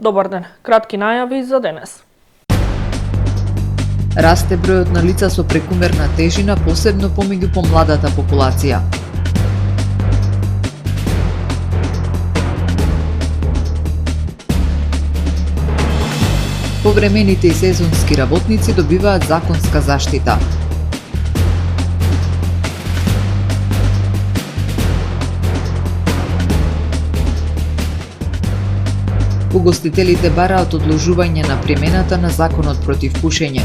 Добар ден, кратки најави за денес. Расте бројот на лица со прекумерна тежина, посебно помеѓу помладата популација. Повремените и сезонски работници добиваат законска заштита. Угостителите бараат одложување на примената на законот против пушење.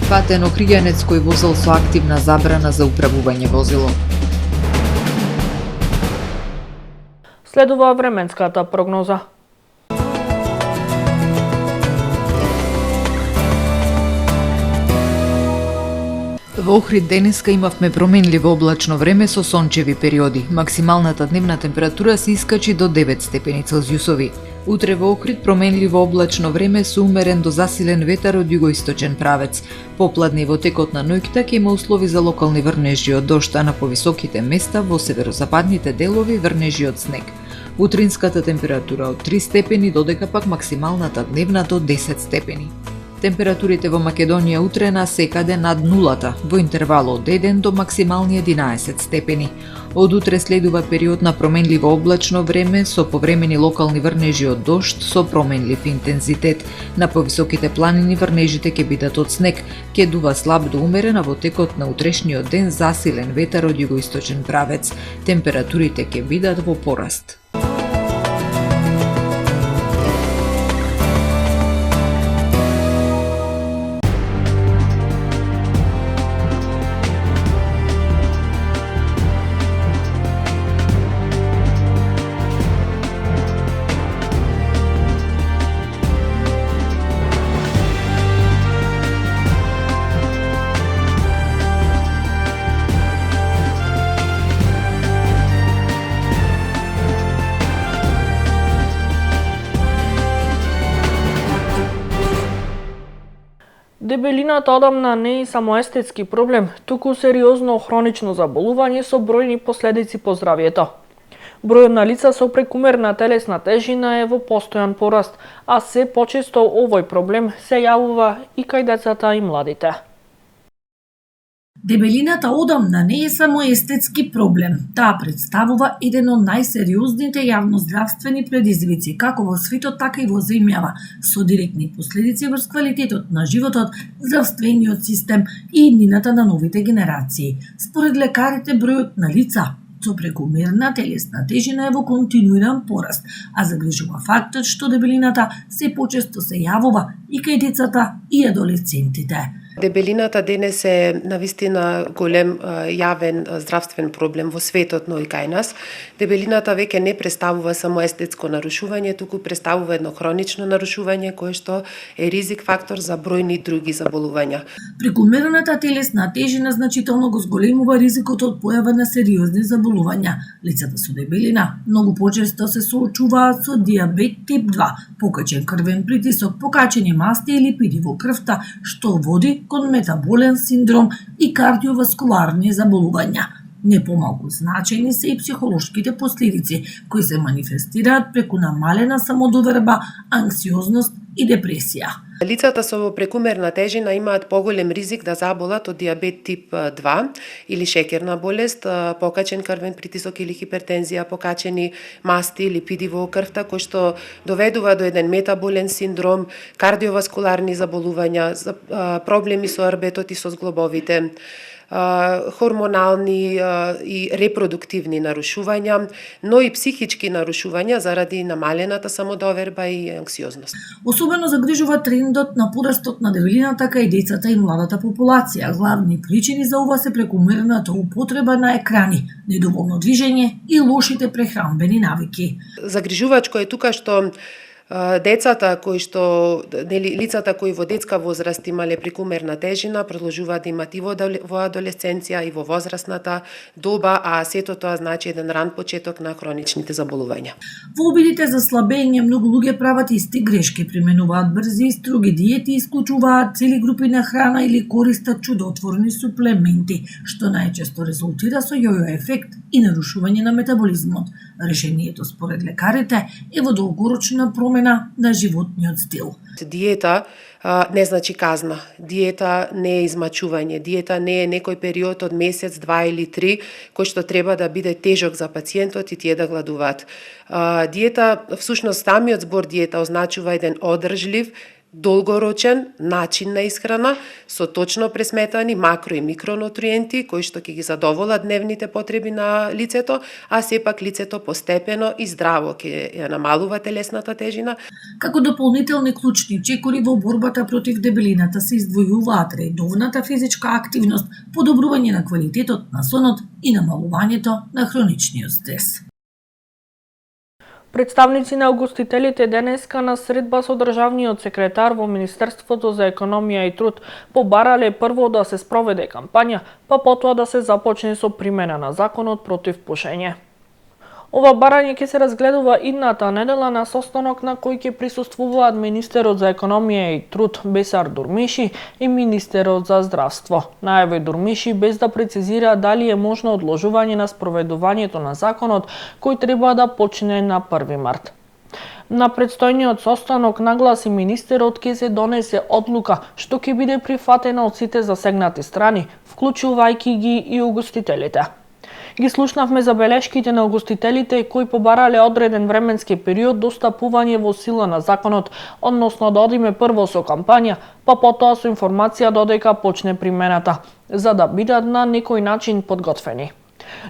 Фатен окријанец кој возел со активна забрана за управување возило. Следува временската прогноза. Во Охрид денеска имавме променливо облачно време со сончеви периоди. Максималната дневна температура се искачи до 9 степени Целзиусови. Утре во Охрид променливо облачно време со умерен до засилен ветар од југоисточен правец. Попладне во текот на ноќта ќе има услови за локални врнежи од дожд, а на повисоките места во северозападните делови врнежи од снег. Утринската температура од 3 степени додека пак максималната дневна до 10 степени. Температурите во Македонија утре на секаде над нулата, во интервал од 1 до максимални 11 степени. Од утре следува период на променливо облачно време со повремени локални врнежи од дожд со променлив интензитет. На повисоките планини врнежите ќе бидат од снег, ќе дува слаб до умерен, а во текот на утрешниот ден засилен ветар од југоисточен правец. Температурите ќе бидат во пораст. Дебелината одамна не е само естетски проблем, туку сериозно хронично заболување со бројни последици по здравјето. Бројот на лица со прекумерна телесна тежина е во постојан пораст, а се почесто овој проблем се јавува и кај децата и младите. Дебелината одамна не е само естетски проблем. Таа представува еден од најсериозните јавноздравствени предизвици како во светот, така и во земјава, со директни последици врз квалитетот на животот, здравствениот систем и иднината на новите генерации. Според лекарите, бројот на лица со прекумерна телесна тежина е во континуиран пораст, а загрижува фактот што дебелината се почесто се јавува и кај децата и адолесцентите. Дебелината денес е навистина голем јавен здравствен проблем во светот, но и кај нас. Дебелината веќе не представува само естетско нарушување, туку представува едно хронично нарушување кое што е ризик фактор за бројни други заболувања. Прекумерната телесна тежина значително го зголемува ризикот од појава на сериозни заболувања. Лицата со дебелина многу почесто се соочуваат со дијабет тип 2, покачен крвен притисок, покачени масти и липиди во крвта, што води кон метаболен синдром и кардиоваскуларни заболувања. Не помалку значајни се и психолошките последици, кои се манифестираат преку намалена самодоверба, анксиозност и депресија. Лицата со прекумерна тежина имаат поголем ризик да заболат од дијабет тип 2 или шеќерна болест, покачен крвен притисок или хипертензија, покачени масти, липиди во крвта, кои што доведува до еден метаболен синдром, кардиоваскуларни заболувања, проблеми со орбетот и со зглобовите, хормонални и репродуктивни нарушувања, но и психички нарушувања заради намалената самодоверба и анксиозност. Особено загрижува трендот на порастот на дебелината кај децата и младата популација. Главни причини за ова се прекумерната употреба на екрани, недоволно движење и лошите прехранбени навики. Загрижувачко е тука што Децата лицата кои во детска возраст имале прекумерна тежина продолжуваат да имат и во адолесценција и во возрастната доба, а сето тоа значи еден ран почеток на хроничните заболувања. Во обидите за слабење многу луѓе прават исти грешки, применуваат брзи и строги диети, исклучуваат цели групи на храна или користат чудотворни суплементи, што најчесто резултира со јојо ефект и нарушување на метаболизмот. Решението според лекарите е во долгорочна промена на животниот стил. Диета не значи казна. Диета не е измачување. Диета не е некој период од месец, 2 или 3 кој што треба да биде тежок за пациентот и тие да гладуваат. Диета, всушност самиот збор диета означува еден одржлив, долгорочен начин на исхрана со точно пресметани макро и микронутриенти кои што ќе ги задоволат дневните потреби на лицето, а сепак лицето постепено и здраво ќе ја намалува телесната тежина. Како дополнителни клучни чекори во борбата против дебелината се издвојуваат редовната физичка активност, подобрување на квалитетот на сонот и намалувањето на хроничниот стрес. Представници на угостителите денеска на средба со државниот секретар во Министерството за економија и труд побарале прво да се спроведе кампања, па потоа да се започне со примена на законот против пушење. Ова барање ќе се разгледува идната недела на состанок на кој ќе присуствуваат министерот за економија и труд Бесар Дурмиши и министерот за здравство. Најави Дурмиши без да прецизира дали е можно одложување на спроведувањето на законот кој треба да почне на 1 март. На предстојниот состанок нагласи министерот ќе се донесе одлука што ќе биде прифатена од сите засегнати страни, вклучувајќи ги и угостителите. Ги слушнавме забелешките на угостителите кои побарале одреден временски период до стапување во сила на законот, односно да одиме прво со кампања, па потоа со информација додека почне примената, за да бидат на некој начин подготвени.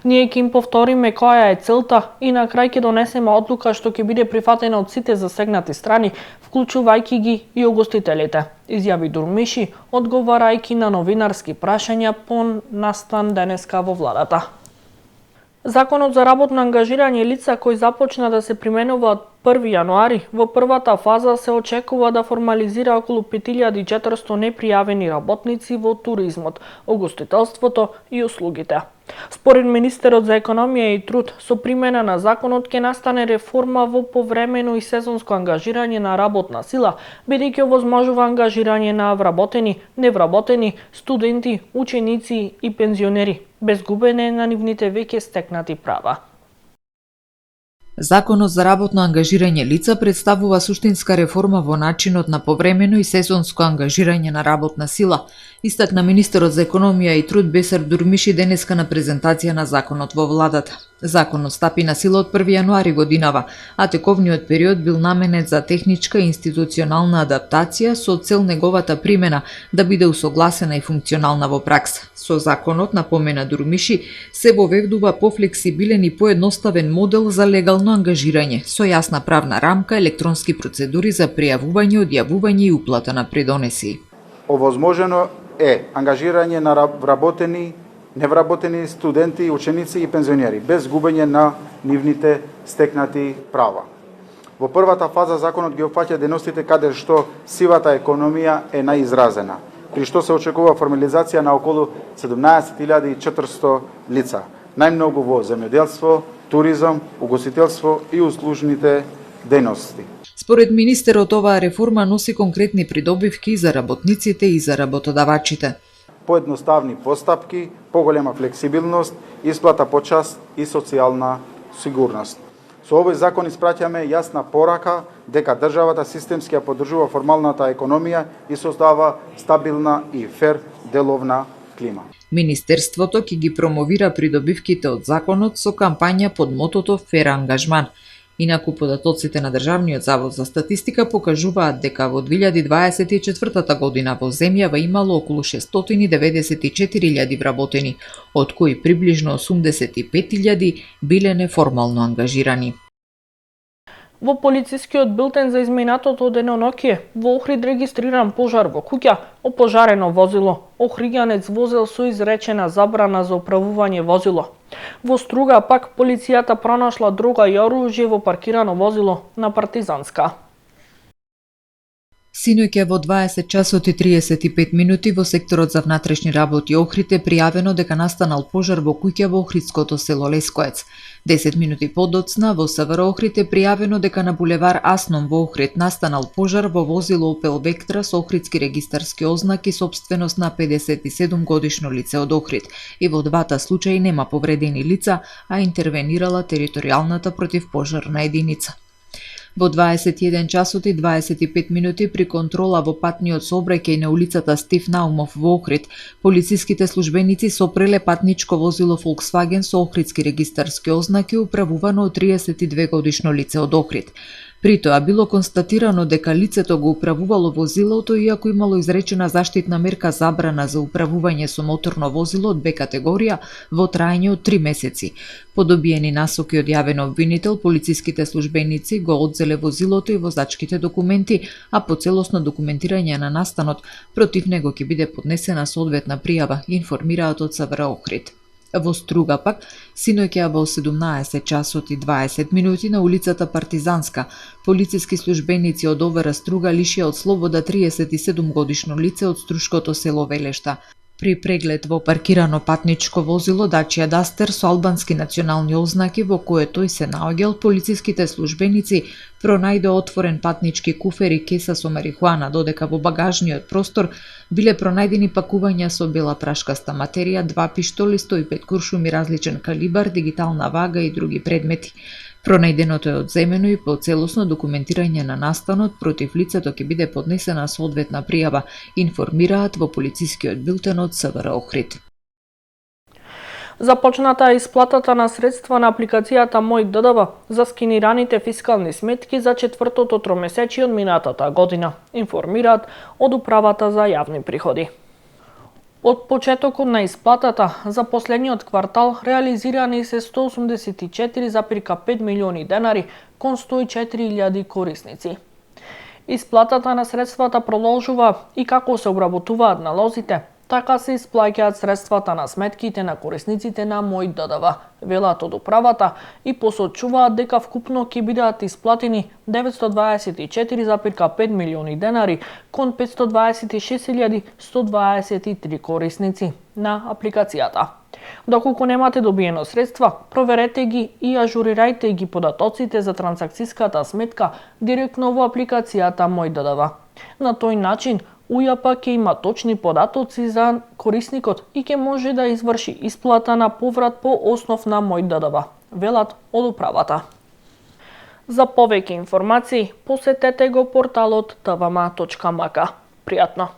Ние ќе им повториме која е целта и на крај ќе донесеме одлука што ќе биде прифатена од сите засегнати страни, вклучувајќи ги и угостителите, изјави Дурмиши, одговарајќи на новинарски прашања по настан денеска во владата. Законот за работно ангажирање лица кој започна да се применува од 1 јануари, во првата фаза се очекува да формализира околу 5400 непријавени работници во туризмот, угостителството и услугите. Според министерот за економија и труд, со примена на законот ќе настане реформа во повремено и сезонско ангажирање на работна сила, бидејќи овозможува ангажирање на вработени, невработени, студенти, ученици и пензионери, без губење на нивните веќе стекнати права. Законот за работно ангажирање лица представува суштинска реформа во начинот на повремено и сезонско ангажирање на работна сила, истакна министерот за економија и труд Бесар Дурмиши денеска на презентација на законот во владата. Законот стапи на сила од 1 јануари годинава, а тековниот период бил наменет за техничка и институционална адаптација со цел неговата примена да биде усогласена и функционална во пракса. Со законот, напомена Дурмиши, се воведува пофлексибилен и поедноставен модел за легално ангажирање, со јасна правна рамка, електронски процедури за пријавување, одјавување и уплата на придонеси. Овозможено е ангажирање на вработени, невработени студенти, ученици и пензионери, без губење на нивните стекнати права. Во првата фаза законот ги опфаќа дејностите каде што сивата економија е најизразена, при што се очекува формализација на околу 17.400 лица, најмногу во земјоделство, туризам, угостителство и услужните дејности. Според министерот, оваа реформа носи конкретни придобивки за работниците и за работодавачите. Поедноставни постапки, поголема флексибилност, исплата по час и социјална сигурност. Со овој закон испраќаме јасна порака дека државата системски ја поддржува формалната економија и создава стабилна и фер деловна клима. Министерството ќе ги промовира придобивките од законот со кампања под мотото Фер ангажман. Инаку податоците на Државниот завод за статистика покажуваат дека во 2024 година во земјава имало околу 694.000 вработени, од кои приближно 85.000 биле неформално ангажирани. Во полицискиот билтен за изминатото деноноќие, во Охрид регистриран пожар во куќа, опожарено возило. Охриѓанец возел со изречена забрана за управување возило. Во Струга пак полицијата пронашла дрога и оружје во паркирано возило на Партизанска. Синоќа во 20 часот и 35 минути во секторот за внатрешни работи Охрид е пријавено дека настанал пожар во куќа во охридското село Лескоец. 10 минути подоцна во СВР Охрид е пријавено дека на булевар Асном во Охрид настанал пожар во возило Opel Vectra со охридски регистарски ознаки сопственост на 57 годишно лице од Охрид. И во двата случаи нема повредени лица, а интервенирала територијалната противпожарна единица. Во 21 часот и 25 минути при контрола во патниот сообраќај на улицата Стив Наумов во Охрид, полициските службеници сопреле патничко возило Volkswagen со охридски регистарски ознаки управувано од 32 годишно лице од Охрид. При тоа било констатирано дека лицето го управувало возилото иако имало изречена заштитна мерка забрана за управување со моторно возило од Б категорија во траење од 3 месеци. По добиени насоки од јавен обвинител, полициските службеници го одзеле возилото и возачките документи, а по целосно документирање на настанот против него ќе биде поднесена соодветна пријава, информираат од СВР Охрид. Во Струга пак, синоќа во 17 часот и 20 минути на улицата Партизанска, полициски службеници од МВР Струга лишија од слобода 37 годишно лице од струшкото село Велешта. При преглед во паркирано патничко возило Dacia Duster со албански национални ознаки во кое тој се наоѓал, полициските службеници пронајде отворен патнички куфер и кеса со марихуана, додека во багажниот простор биле пронајдени пакувања со бела прашкаста материја, 2 пиштоли, 105 куршуми различен калибар, дигитална вага и други предмети. Пронајденото е одземено и по целосно документирање на настанот против лицето ќе биде поднесена соодветна пријава, информираат во полицискиот билтен од СВР Охрид. Започната е исплатата на средства на апликацијата Мој ДДВ за скенираните фискални сметки за четвртото тромесечие од минатата година, информираат од Управата за јавни приходи. Од почетокот на исплатата за последниот квартал реализирани се 184,5 милиони денари кон 104.000 корисници. Исплатата на средствата продолжува и како се обработуваат налозите, така се исплаќаат средствата на сметките на корисниците на Мој ДДВ, велат од управата и посочуваат дека вкупно ќе бидат исплатени 924,5 милиони денари кон 526.123 корисници на апликацијата. Доколку немате добиено средства, проверете ги и ажурирајте ги податоците за трансакцијската сметка директно во апликацијата Мој ДДВ. На тој начин, УЈАП ќе има точни податоци за корисникот и ќе може да изврши исплата на поврат по основ на Мој ДДВ, велат од управата. За повеќе информации посетете го порталот tvma.mk. Пријатно!